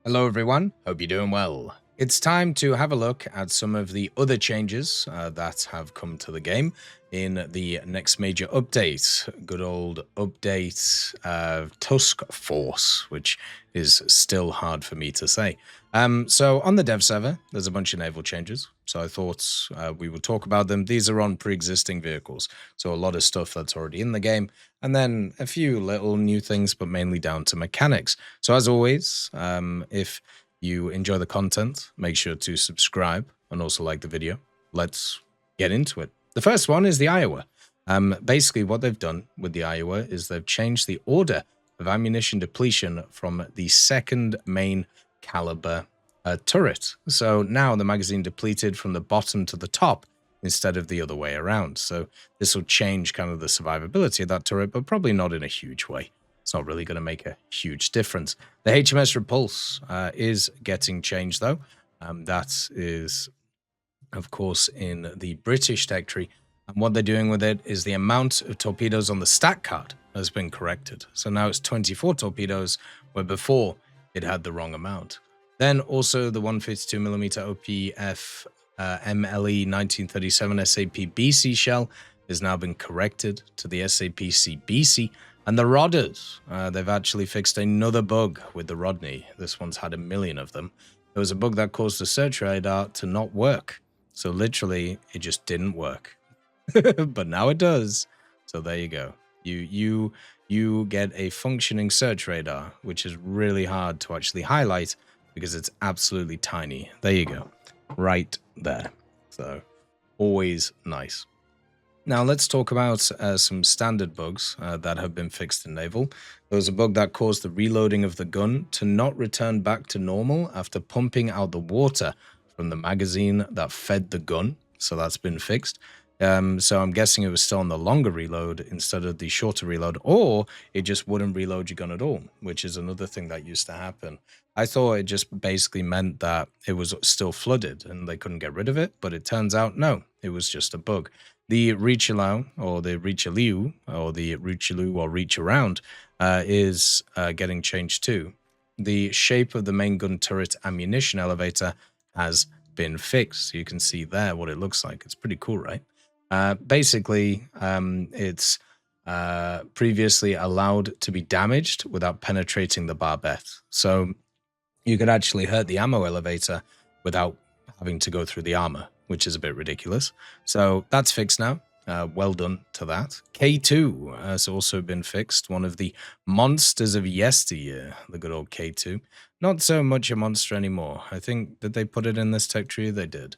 Hello everyone, hope you're doing well. It's time to have a look at some of the other changes that have come to the game in the next major update. Good old update Tusk Force, which is still hard for me to say. So on the dev server, there's a bunch of naval changes. So I thought we would talk about them. These are on pre-existing vehicles. So a lot of stuff that's already in the game. And then a few little new things, but mainly down to mechanics. So as always, if you enjoy the content, make sure to subscribe and also like the video. Let's get into it. The first one is the Iowa. Basically, what they've done with the Iowa is they've changed the order of ammunition depletion from the second main caliber turret. So now the magazine depleted from the bottom to the top instead of the other way around. So this will change kind of the survivability of that turret, but probably not in a huge way. It's not really going to make a huge difference. The HMS Repulse is getting changed, though. That is, of course, in the British tech tree. And what they're doing with it is the amount of torpedoes on the stat card has been corrected. So now it's 24 torpedoes, where before it had the wrong amount. Then also the 152mm OPF MLE 1937 SAP BC shell has now been corrected to the SAP CBC. And the Rodders, they've actually fixed another bug with the Rodney. This one's had a million of them. There was a bug that caused the search radar to not work. So literally, it just didn't work. But now it does. So there you go. You get a functioning search radar, which is really hard to actually highlight because it's absolutely tiny. There you go. Right there. So always nice. Now let's talk about some standard bugs that have been fixed in Naval. There was a bug that caused the reloading of the gun to not return back to normal after pumping out the water from the magazine that fed the gun. So that's been fixed. So I'm guessing it was still on the longer reload instead of the shorter reload, or it just wouldn't reload your gun at all, which is another thing that used to happen. I thought it just basically meant that it was still flooded and they couldn't get rid of it, but it turns out no, it was just a bug. The Richelieu or the Richelieu or Reach Around is getting changed too. The shape of the main gun turret ammunition elevator has been fixed. So you can see there what it looks like. It's pretty cool, right? Basically, it's previously allowed to be damaged without penetrating the barbette. So you could actually hurt the ammo elevator without having to go through the armor, which is a bit ridiculous. So that's fixed now. Well done to that. K2 has also been fixed. One of the monsters of yesteryear, the good old K2. Not so much a monster anymore. I think, did they put it in this tech tree? They did.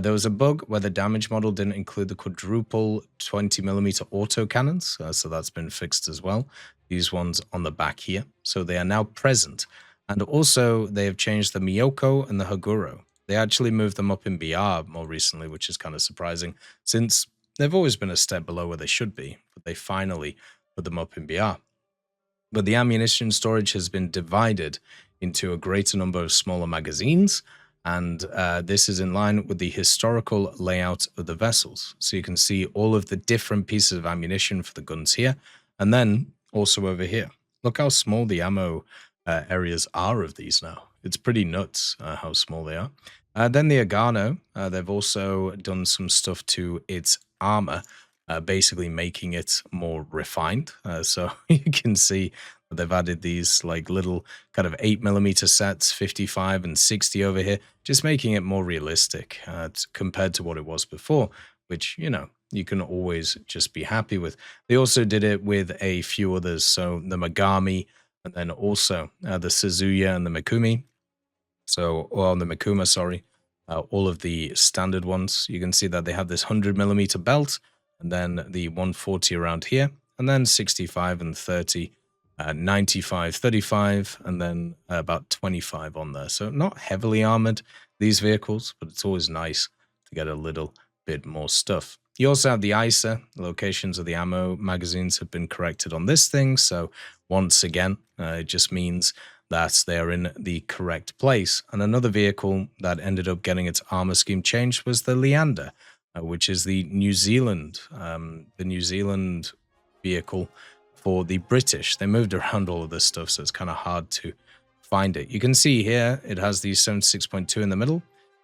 There was a bug where the damage model didn't include the quadruple 20mm autocannons, so that's been fixed as well. These ones on the back here. So they are now present. And also, they have changed the Miyoko and the Haguro. They actually moved them up in BR more recently, which is kind of surprising, since they've always been a step below where they should be, but they finally put them up in BR. But the ammunition storage has been divided into a greater number of smaller magazines, and this is in line with the historical layout of the vessels. So you can see all of the different pieces of ammunition for the guns here, and then also over here. Look how small the ammo areas are of these now. It's pretty nuts how small they are. Then the Agano, they've also done some stuff to its armor, basically making it more refined. So you can see they've added these like little kind of 8mm sets, 55 and 60 over here, just making it more realistic compared to what it was before, which, you know, you can always just be happy with. They also did it with a few others, so the Megami, and then also the Suzuya and the Mikumi. So, well, the Mikuma, sorry, all of the standard ones. You can see that they have this 100mm belt, and then the 140 around here, and then 65 and 30, 95, 35, and then about 25 on there. So not heavily armored, these vehicles, but it's always nice to get a little bit more stuff. You also have the ISA. Locations of the ammo magazines have been corrected on this thing. So once again, it just means that they are in the correct place. And another vehicle that ended up getting its armor scheme changed was the Leander, which is the New Zealand vehicle for the British. They moved around all of this stuff, so it's kind of hard to find it. You can see here it has the 76.2 in the middle.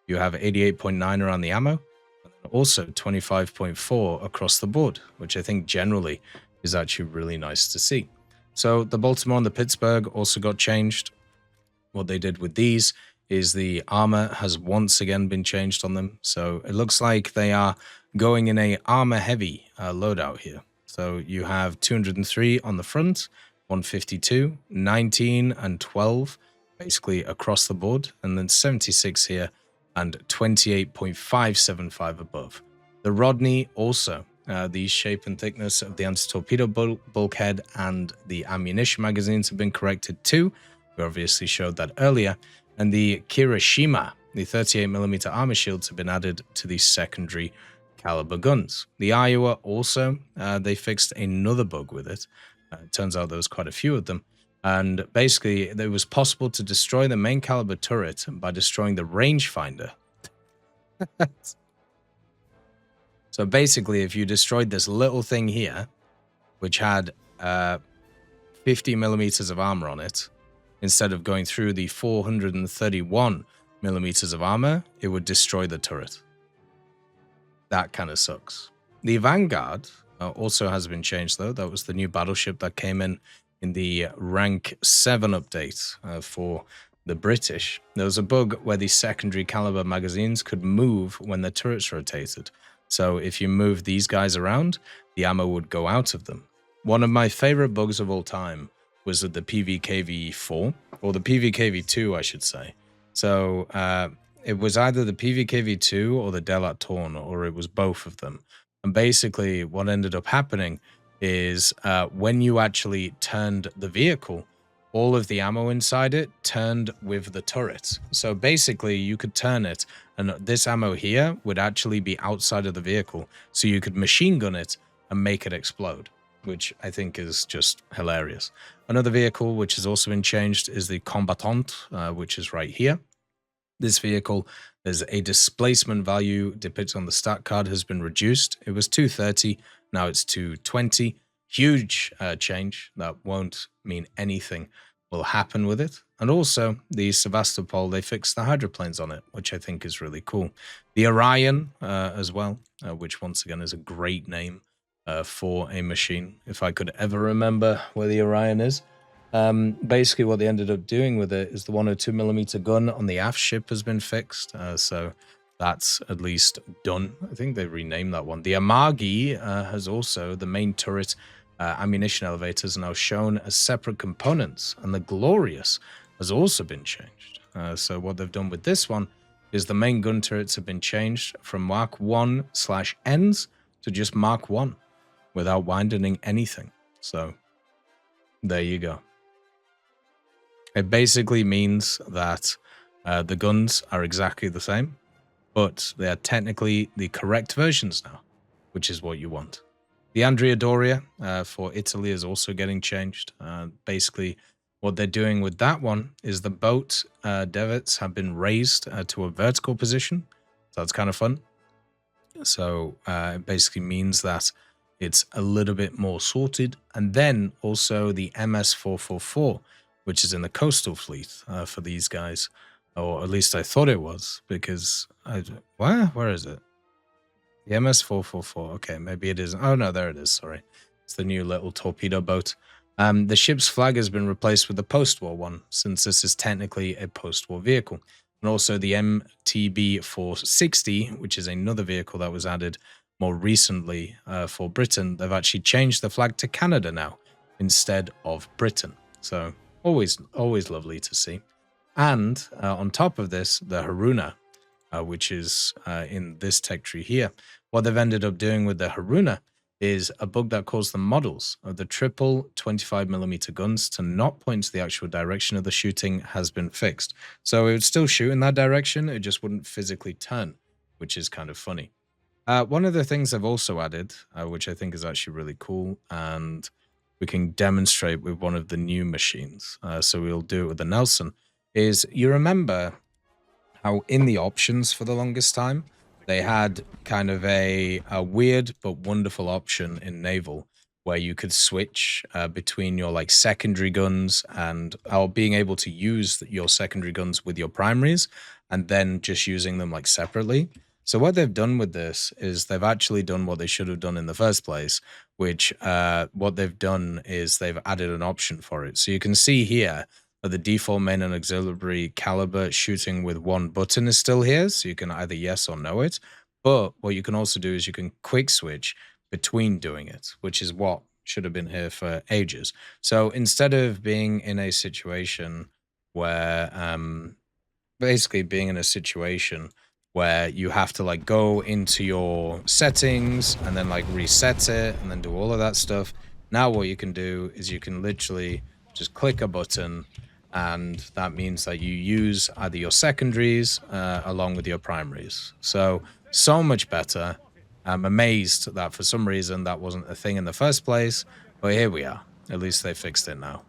You have 88.9 around the ammo, and also 25.4 across the board, which I think generally is actually really nice to see. So the Baltimore and the Pittsburgh also got changed. What they did with these is the armor has once again been changed on them. So it looks like they are going in a armor heavy loadout here. So you have 203 on the front, 152, 19 and 12 basically across the board, and then 76 here and 28.575 above. The Rodney also, the shape and thickness of the anti-torpedo bulkhead and the ammunition magazines have been corrected too. We obviously showed that earlier. And the Kirishima, the 38mm armor shields have been added to the secondary caliber guns. The Iowa also, they fixed another bug with it. It turns out there was quite a few of them. And basically, it was possible to destroy the main caliber turret by destroying the rangefinder. So basically, if you destroyed this little thing here, which had 50mm of armor on it, instead of going through the 431mm of armor, it would destroy the turret. That kind of sucks. The Vanguard also has been changed, though. That was the new battleship that came in the rank 7 update for the British. There was a bug where the secondary caliber magazines could move when the turrets rotated. So if you move these guys around, the ammo would go out of them. One of my favorite bugs of all time was the PVKV4, or the PVKV2, I should say. So it was either the PVKV2 or the Delat Torn, or it was both of them. And basically what ended up happening is when you actually turned the vehicle, all of the ammo inside it turned with the turret. So basically you could turn it, and this ammo here would actually be outside of the vehicle, so you could machine gun it and make it explode, which I think is just hilarious. Another vehicle which has also been changed is the Combatant, which is right here. This vehicle, there's a displacement value depicted on the stat card has been reduced. It was 230, now it's 220. Huge change that won't mean anything will happen with it. And also, the Sevastopol, they fixed the hydroplanes on it, which I think is really cool. The Orion as well, which once again is a great name for a machine, if I could ever remember where the Orion is. Basically what they ended up doing with it is the 102mm gun on the aft ship has been fixed, so that's at least done. I think they renamed that one. The Amagi has also, the main turret ammunition elevators are now shown as separate components, and the Glorious has also been changed. So what they've done with this one is the main gun turrets have been changed from Mark 1/Ns to just Mark 1 without widening anything. So there you go. It basically means that the guns are exactly the same, but they are technically the correct versions now, which is what you want. The Andrea Doria for Italy is also getting changed. Basically, what they're doing with that one is the boat davits have been raised to a vertical position. So that's kind of fun. So it basically means that it's a little bit more sorted. And then also the MS-444, which is in the coastal fleet for these guys. Or at least I thought it was, because where is it? The MS-444. Okay, maybe it isn't. Oh, no, there it is. Sorry. It's the new little torpedo boat. The ship's flag has been replaced with the post-war one, since this is technically a post-war vehicle. And also the MTB-460, which is another vehicle that was added more recently for Britain. They've actually changed the flag to Canada now instead of Britain. So always lovely to see. And on top of this, the Haruna, which is in this tech tree here. What they've ended up doing with the Haruna is a bug that caused the models of the triple 25mm guns to not point to the actual direction of the shooting has been fixed. So it would still shoot in that direction, it just wouldn't physically turn, which is kind of funny. One of the things I've also added, which I think is actually really cool, and we can demonstrate with one of the new machines, so we'll do it with the Nelson, is you remember how in the options for the longest time, they had kind of a weird but wonderful option in Naval where you could switch between your like secondary guns and or being able to use your secondary guns with your primaries and then just using them like separately. So what they've done with this is they've actually done what they should have done in the first place, which what they've done is they've added an option for it. So you can see here that the default main and auxiliary caliber shooting with one button is still here. So you can either yes or no it. But what you can also do is you can quick switch between doing it, which is what should have been here for ages. So instead of being in a situation where basically being in a situation where you have to like go into your settings and then like reset it and then do all of that stuff. Now what you can do is you can literally just click a button, and that means that you use either your secondaries along with your primaries. So much better. I'm amazed that for some reason that wasn't a thing in the first place, but here we are. At least they fixed it now.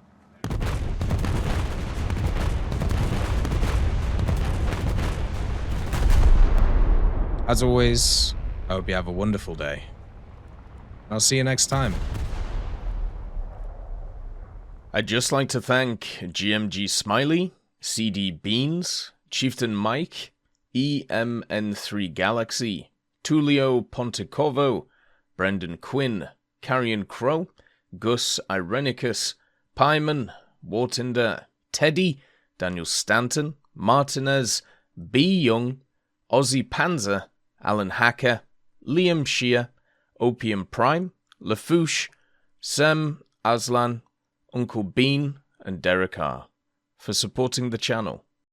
As always, I hope you have a wonderful day. I'll see you next time. I'd just like to thank GMG Smiley, CD Beans, Chieftain Mike, EMN3 Galaxy, Tulio Pontecorvo, Brendan Quinn, Carrion Crow, Gus Irenicus, Pyman, Wartinder, Teddy, Daniel Stanton, Martinez, B. Young, Ozzy Panzer, Alan Hacker, Liam Shear, Opium Prime, Lafouche, Sem, Aslan, Uncle Bean, and Derek R. for supporting the channel.